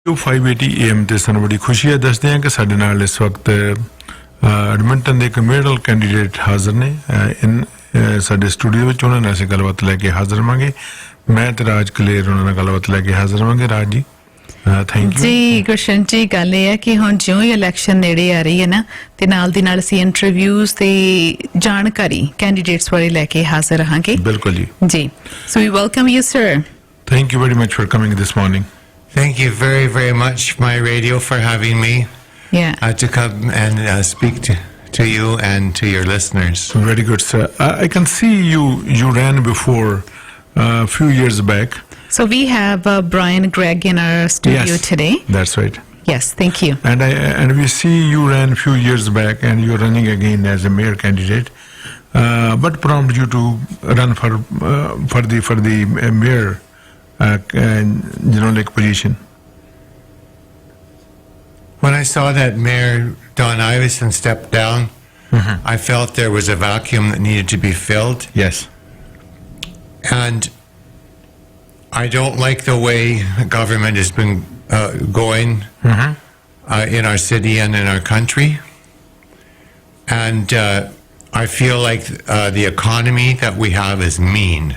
580 AM ਤੇ ਸਾਨੂੰ ਬੜੀ ਖੁਸ਼ੀ ਹੈ ਦੱਸਦੇ ਹਾਂ ਕਿ ਸਾਡੇ ਨਾਲ ਇਸ ਵਕਤ ਐਡਮਿੰਟਨ ਦੇ ਇੱਕ ਮੇਰਲ ਕੈਂਡੀਡੇਟ ਹਾਜ਼ਰ ਨੇ ਸਾਡੇ ਸਟੂਡੀਓ ਵਿੱਚ ਉਹਨਾਂ ਨਾਲ ਅਸੀਂ ਗੱਲਬਾਤ ਲੈ ਕੇ ਹਾਜ਼ਰ ਹੋਵਾਂਗੇ ਮੈਂ ਤੇ ਰਾਜ ਕਲੇਰ ਉਹਨਾਂ ਨਾਲ ਗੱਲਬਾਤ ਲੈ ਕੇ ਹਾਜ਼ਰ ਹੋਵਾਂਗੇ ਰਾਜ ਜੀ ਥੈਂਕ ਯੂ ਜੀ ਗੁਰਸ਼ਨ ਜੀ ਗੱਲ ਇਹ ਹੈ ਕਿ ਹੁਣ ਜਿਉਂ ਹੀ ਇਲੈਕਸ਼ਨ ਨੇੜੇ ਆ ਰਹੀ ਹੈ ਨਾ ਤੇ ਨਾਲ ਦੀ ਨਾਲ ਅਸੀਂ ਇੰਟਰਵਿਊਜ਼ ਤੇ ਜਾਣਕਾਰੀ ਕੈਂਡੀਡੇਟਸ ਬਾਰੇ ਲੈ ਕੇ ਹਾਜ਼ਰ ਰਹਾਂਗੇ ਬਿਲਕੁਲ ਜੀ so we welcome you sir thank you very much for coming this morning Thank you very, very much, My Radio, for having me to come and speak to you and to your listeners. Very good, sir. I can see you ran before a few years back. So we have Brian Gregg in our studio today. That's right. Yes, thank you. And we see you ran a few years back and you're running again as a mayor candidate. What prompted you to run for the mayor? Position. When I saw that Mayor Don Iveson stepped down, I felt there was a vacuum that needed to be filled. Yes. And I don't like the way government has been going in our city and in our country. And I feel like the economy that we have is mean,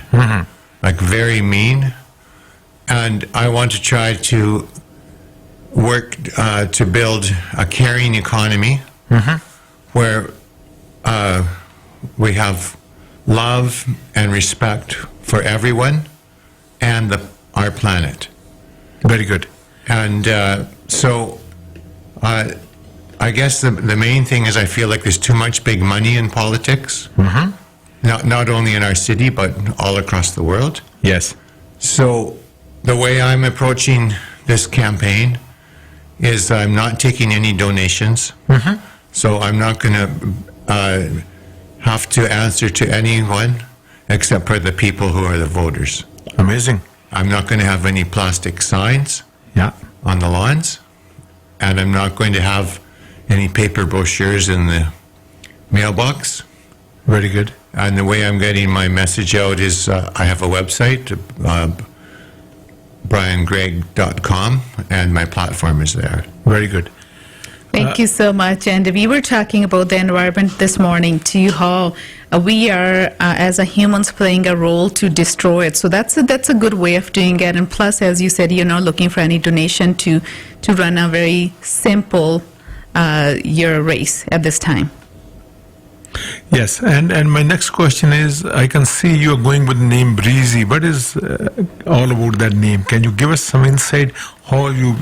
like very mean. And I want to try to work to build a caring economy where we have love and respect for everyone and our planet. Very good. And so I guess the main thing is I feel like there's too much big money in politics, not only in our city, but all across the world. Yes. So the way I'm approaching this campaign is I'm not taking any donations. So I'm not going to have to answer to anyone except for the people who are the voters. Amazing. I'm not going to have any plastic signs on the lawns. And I'm not going to have any paper brochures in the mailbox. Very good. And the way I'm getting my message out is I have a website, briangregg.com, and my platform is there. Very good. Thank you so much. And we were talking about the environment this morning too, how we are as a humans playing a role to destroy it. So that's a good way of doing it. And plus, as you said, you're not looking for any donation to run a very simple your race at this time. Yes, and my next question is, I can see you are going with the name Breezy. What is all about that name? Can you give us some insight how you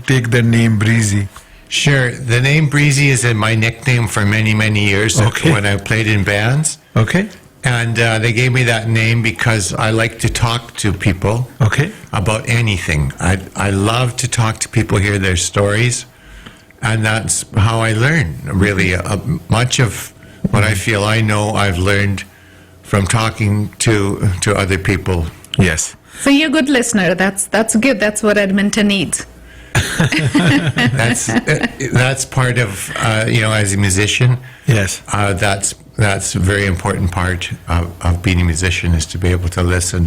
take that name Breezy? Sure. The name Breezy is my nickname for many, many years when I played in bands. Okay. And they gave me that name because I like to talk to people about anything. I love to talk to people, hear their stories. And that's how I learn, really. Much of what I feel I know, I've learned from talking to other people. Yes. So you're a good listener. That's good. That's what Edmonton needs. That's part of, as a musician. Yes. That's a very important part of being a musician, is to be able to listen.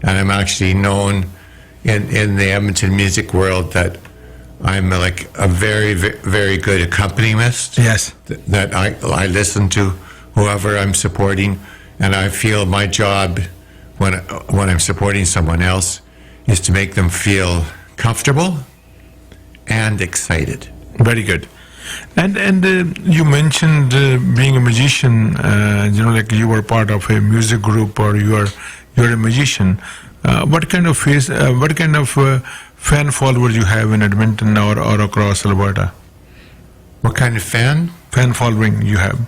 And I'm actually known in the Edmonton music world that I'm like a very, very good accompanist. Yes. That I listen to whoever I'm supporting, and I feel my job when I'm supporting someone else is to make them feel comfortable and excited. Very good. And you mentioned being a musician. Like you were part of a music group, or you're a musician. What kind of fan followers you have in Edmonton or across Alberta? What kind of fan following you have?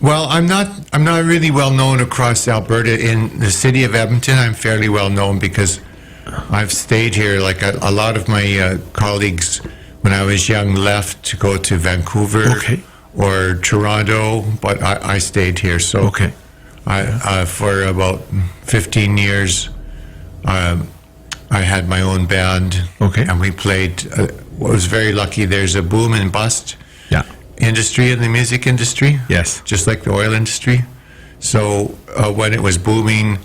Well, I'm not really well known across Alberta. In the city of Edmonton, I'm fairly well known because I've stayed here. Like a lot of my colleagues, when I was young, left to go to Vancouver or Toronto, but I stayed here. So for about 15 years, I had my own band, and we played. Was very lucky. There's a boom and bust industry in the music industry. Yes, just like the oil industry. So when it was booming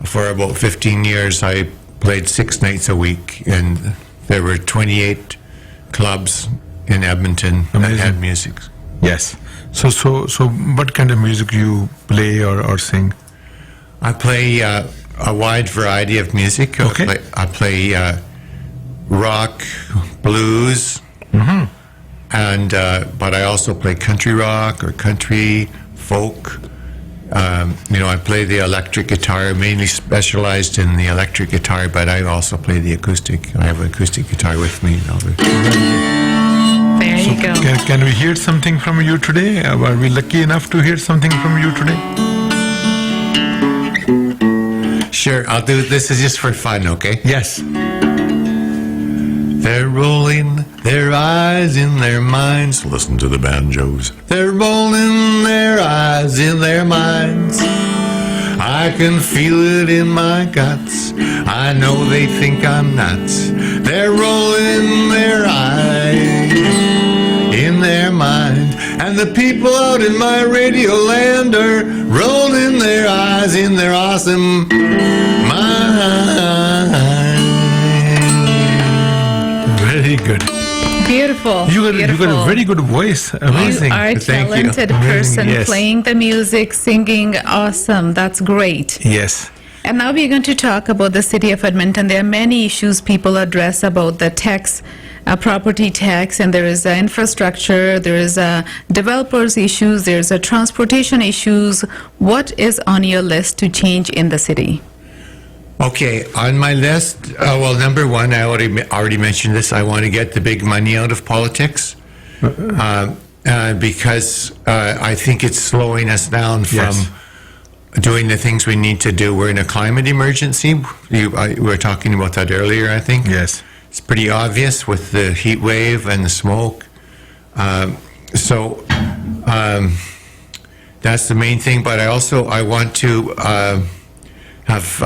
for about 15 years, I played 6 nights a week, and there were 28 clubs in Edmonton that Amazing. had music. Yes. So what kind of music you play or sing? I play a wide variety of music. Okay. I play rock, blues, and but I also play country rock or country folk. I play the electric guitar, mainly specialized in the electric guitar, but I also play the acoustic. I have an acoustic guitar with me. There you go. Can we hear something from you today? Are we lucky enough to hear something from you today? Sure, I'll do it. This is just for fun, okay? Yes. They're rolling their eyes in their minds. Listen to the banjos. They're rolling their eyes in their minds. I can feel it in my guts. I know they think I'm nuts. They're rolling their eyes in their mind. And the people out in my radio land are rolling their eyes in their awesome mind. Very good. Beautiful. You got beautiful. a very good voice. Amazing. You are a Thank you. talented Amazing, person, yes. playing the music, singing. Awesome. That's great. Yes. And now we're going to talk about the city of Edmonton. There are many issues people address about the tax, property tax, and there is infrastructure, there is developers issues, there's transportation issues. What is on your list to change in the city? Okay, on my list, well, number one, I already mentioned this. I want to get the big money out of politics because I think it's slowing us down from Yes. doing the things we need to do. We're in a climate emergency. We were talking about that earlier, I think. Yes. It's pretty obvious with the heat wave and the smoke. So that's the main thing. But I want to have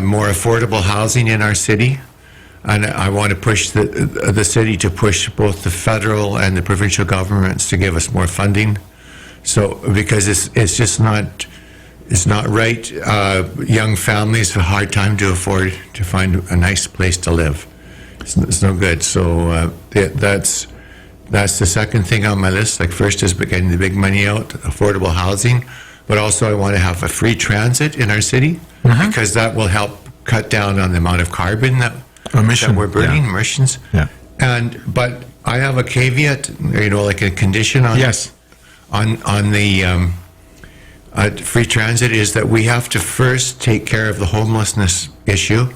more affordable housing in our city, and I want to push the city to push both the federal and the provincial governments to give us more funding. So because it's just not right. Young families have a hard time to afford to find a nice place to live. It's no good. So that's the second thing on my list. Like first is getting the big money out, affordable housing. But also I want to have a free transit in our city because that will help cut down on the amount of carbon that we're burning, emissions. Yeah. But I have a caveat, like a condition on Yes. on the free transit is that we have to first take care of the homelessness issue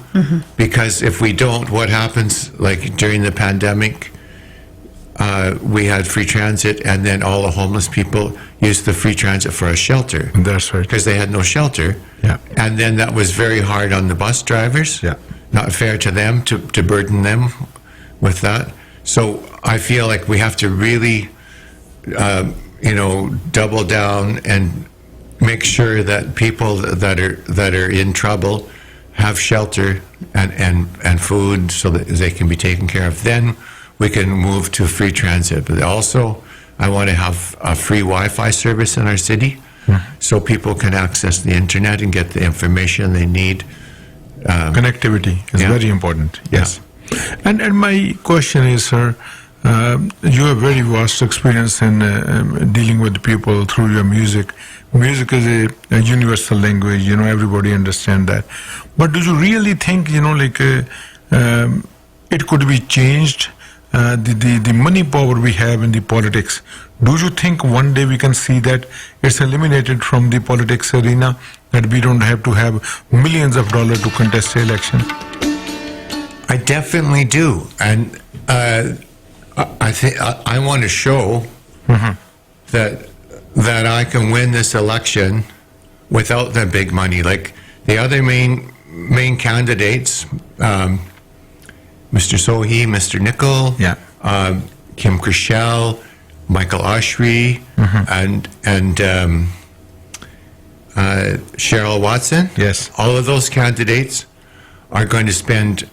because if we don't, what happens? Like during the pandemic, we had free transit, and then all the homeless people used the free transit for a shelter. That's right. Because they had no shelter. Yeah. And then that was very hard on the bus drivers. Yeah. Not fair to them to burden them with that. So I feel like we have to really, double down and make sure that people that are in trouble have shelter and food so that they can be taken care of. Then we can move to free transit. But also, I want to have a free Wi-Fi service in our city so people can access the internet and get the information they need. Connectivity is Yeah. very important. Yes. And my question is, sir, you have very vast experience in dealing with people through your music. Music is a universal language. Everybody understands that. But do you really think, it could be changed? The money power we have in the politics, do you think one day we can see that it's eliminated from the politics arena, that we don't have to have millions of dollars to contest the election? I definitely do, and I think I want to show that I can win this election without the big money. Like the other main candidates, Mr. Sohi, Mr. Nickel, Kim Chrishell, Michael Oshry, and Cheryl Watson. Yes. All of those candidates are going to spend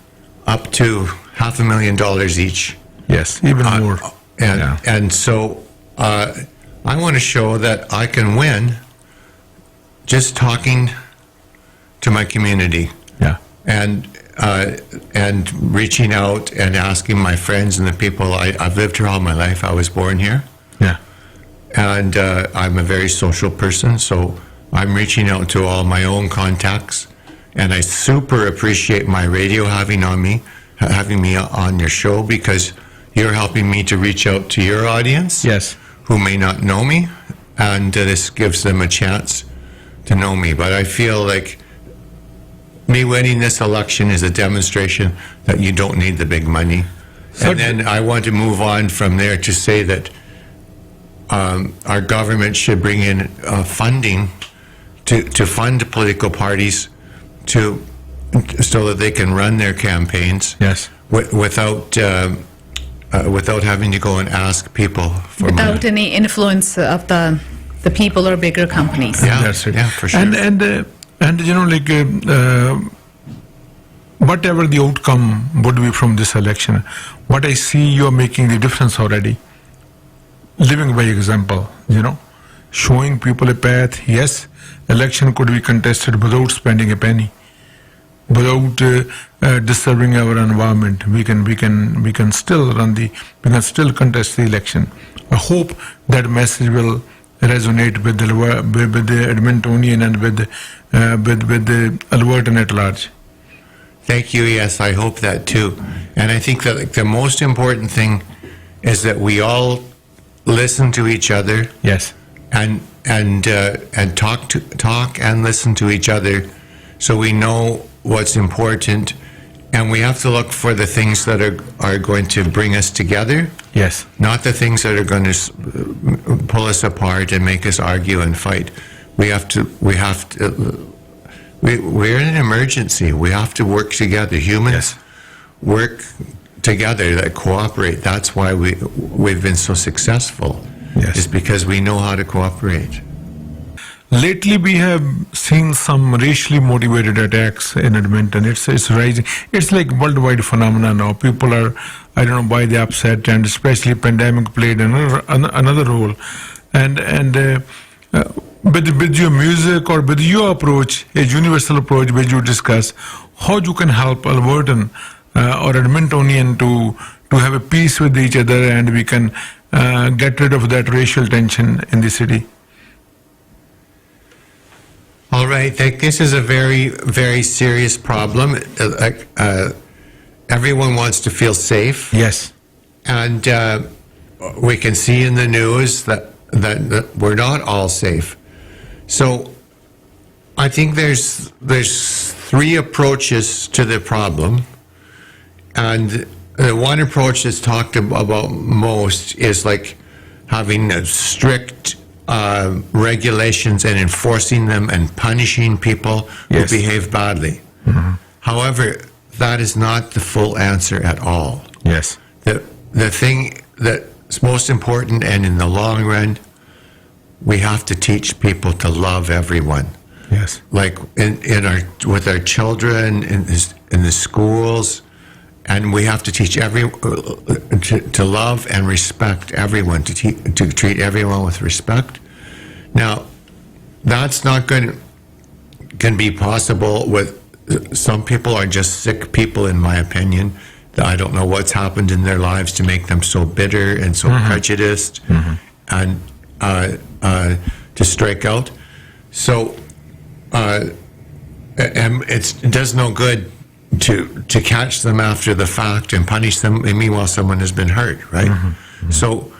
up to $500,000 each. Yes, even more. And so I want to show that I can win just talking to my community. Yeah. and reaching out and asking my friends and the people. I've lived here all my life. I was born here, Yeah. and I'm a very social person. So I'm reaching out to all my own contacts, and I super appreciate my radio having me on your show, because you're helping me to reach out to your audience. Yes. Who may not know me, and this gives them a chance to know me. But I feel like me winning this election is a demonstration that you don't need the big money. And then I want to move on from there to say that our government should bring in funding to fund political parties so that they can run their campaigns. Yes. Without having to go and ask people for money. Without any influence of the people or bigger companies. Yeah, That's it. yeah, for sure. And you know, like whatever the outcome would be from this election, what I see, you are making the difference already. Living by example, you know, showing people a path. Yes, election could be contested without spending a penny, without disturbing our environment. We can still we can still contest the election. I hope that message will resonate with the Edmontonian and with the Albertan at large. Thank you. Yes, I hope that too. And I think that the most important thing is that we all listen to each other. Yes. And talk and listen to each other, so we know what's important, and we have to look for the things that are going to bring us together. Yes. Not the things that are going to pull us apart and make us argue and fight. We're in an emergency. We have to work together. Humans Yes. work together, that cooperate. That's why we've been so successful. Yes. Is because we know how to cooperate. Lately, we have seen some racially motivated attacks in Edmonton. It's rising. It's like worldwide phenomenon now. People are, I don't know why they're upset, and especially pandemic played another role. And with your music or with your approach, a universal approach, where you discuss how you can help Albertan or Edmontonian to have a peace with each other, and we can get rid of that racial tension in the city. All right, this is a very, very serious problem. Everyone wants to feel safe, Yes. and we can see in the news that we're not all safe. So I think there's three approaches to the problem, and the one approach that's talked about most is like having a strict regulations and enforcing them and punishing people Yes. who behave badly. Mm-hmm. However, that is not the full answer at all. Yes. The thing that's most important, and in the long run, we have to teach people to love everyone. Yes. Like with our children in the schools, and we have to teach to love and respect everyone, to treat everyone with respect. Now, that's not going to be possible with some people. Are just sick people, in my opinion. I don't know what's happened in their lives to make them so bitter and so prejudiced, and to strike out. So, and it does no good to catch them after the fact and punish them, and meanwhile someone has been hurt, right? So,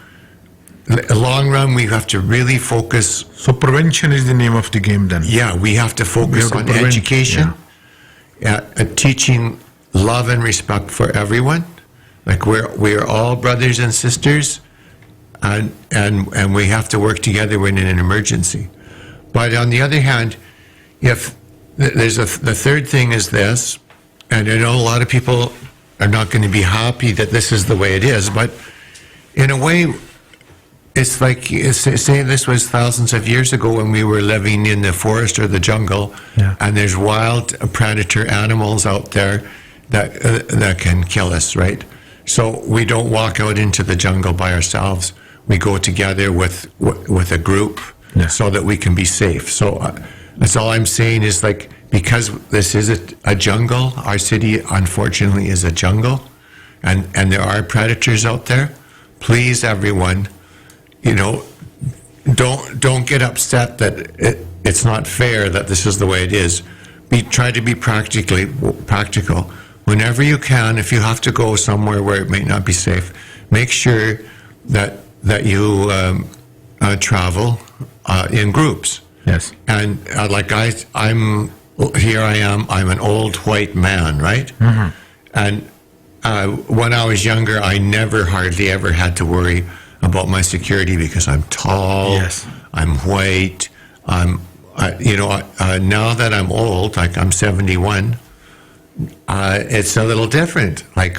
in the long run, we have to really focus. So prevention is the name of the game then. Yeah, we have to focus to on prevent, education, teaching love and respect for everyone. Like we are all brothers and sisters, and we have to work together when in an emergency. But on the other hand, if there's the third thing is this, and I know a lot of people are not going to be happy that this is the way it is, but in a way, it's like, say this was thousands of years ago when we were living in the forest or the jungle, and there's wild predator animals out there that can kill us, right? So we don't walk out into the jungle by ourselves. We go together with a group so that we can be safe. So that's all I'm saying is, like, because this is a jungle, our city unfortunately is a jungle, and there are predators out there. Please, everyone, don't get upset that it's not fair that this is the way it is. Try to be practical. Whenever you can, if you have to go somewhere where it may not be safe, make sure that you travel in groups. Yes. And I'm an old white man, right? Mm-hmm. And when I was younger, I never hardly ever had to worry about my security because I'm tall, Yes. I'm white, now that I'm old, like I'm 71, it's a little different. Like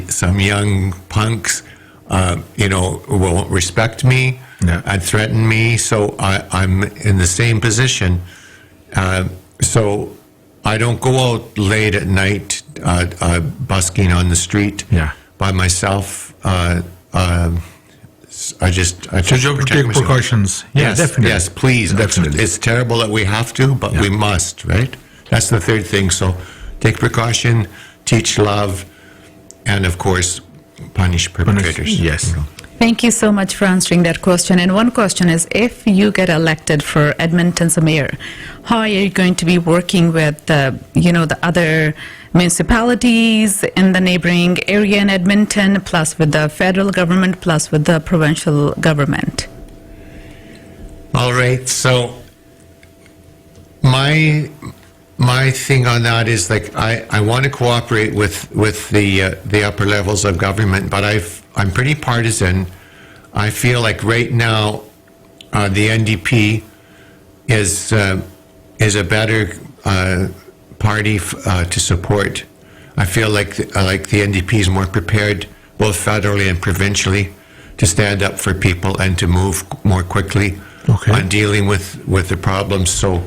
some young punks, won't respect me and threaten me. So I'm in the same position. So I don't go out late at night busking on the street by myself. I just So you have to take myself. precautions. Yeah, Yes, definitely. yes, please. Definitely. It's terrible that we have to, but we must, right? That's the third thing. So take precaution, teach love, and of course, punish perpetrators. Yes. Thank you so much for answering that question. And one question is, if you get elected for Edmonton's mayor, how are you going to be working with the other municipalities in the neighboring area in Edmonton, plus with the federal government, plus with the provincial government? All right. So my thing on that is like I want to cooperate with the upper levels of government, but I'm pretty partisan. I feel like right now the NDP is a better party to support. I feel like the NDP is more prepared, both federally and provincially, to stand up for people and to move more quickly on dealing with the problems. So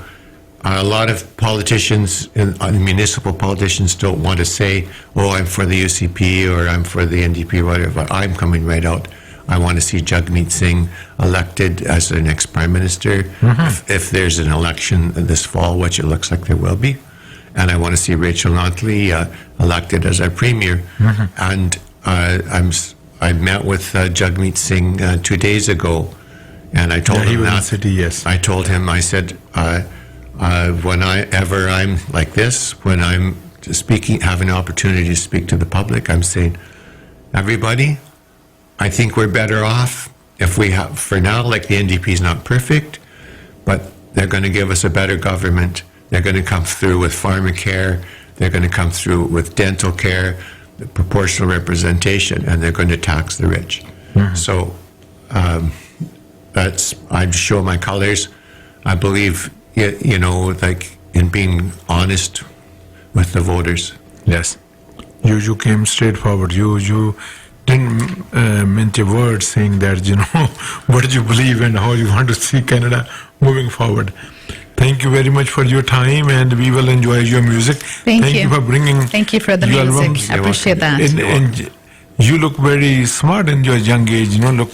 a lot of politicians, municipal politicians, don't want to say, "Oh, I'm for the UCP" or "I'm for the NDP," whatever. I'm coming right out. I want to see Jagmeet Singh elected as the next prime minister, if there's an election this fall, which it looks like there will be. And I want to see Rachel Notley elected as our premier. And I met with Jagmeet Singh 2 days ago, and I told him that. City, yes. I told him, I said, whenever I'm like this, when I'm speaking, have an opportunity to speak to the public, I'm saying, everybody, I think we're better off if we have, for now, like the NDP is not perfect, but they're going to give us a better government. They're going to come through with pharmacare. They're going to come through with dental care, the proportional representation, and they're going to tax the rich. So I show my colors. I believe, like in being honest with the voters. Yes. You came straightforward. You didn't mince your words saying that, what do you believe and how you want to see Canada moving forward. Thank you very much for your time, and we will enjoy your music. Thank you you for bringing. Thank you for the your music. albums. I appreciate that. And you look very smart in your young age. Look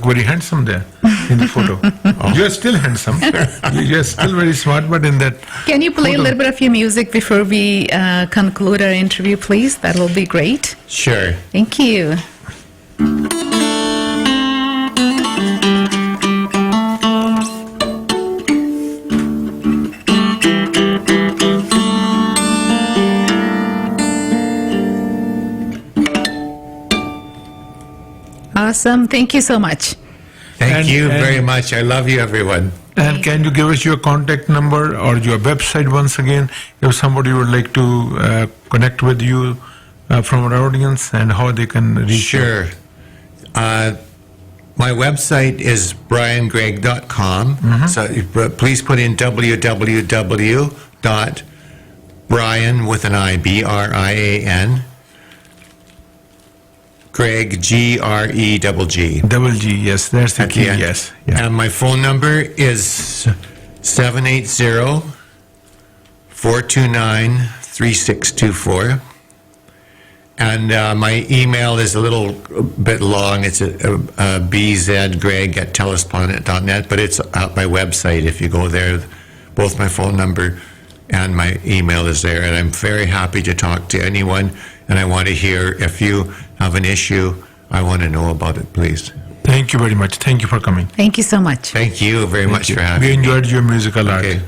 very handsome there in the photo. You're still handsome. You're still very smart, but in that. Can you play a little bit of your music before we conclude our interview, please? That will be great. Sure. Thank you. Awesome. Thank you so much. Thank you very much. I love you, everyone. And can you give us your contact number or your website once again, if somebody would like to connect with you from our audience, and how they can reach you? Sure. My website is briangregg.com. So please put in www.brian with an I, BRIAN, Gregg, GREGG. Double G, yes, that's the At key, the end. yes. Yeah. And my phone number is 780-429-3624. And my email is a little bit long. It's bzgreg@telesplanet.net, but it's at my website. If you go there, both my phone number and my email is there. And I'm very happy to talk to anyone. And I want to hear if you have an issue, I want to know about it, please. Thank you very much. Thank you for coming. Thank you so much. Thank you very much for having We me. enjoyed your musical art. Okay.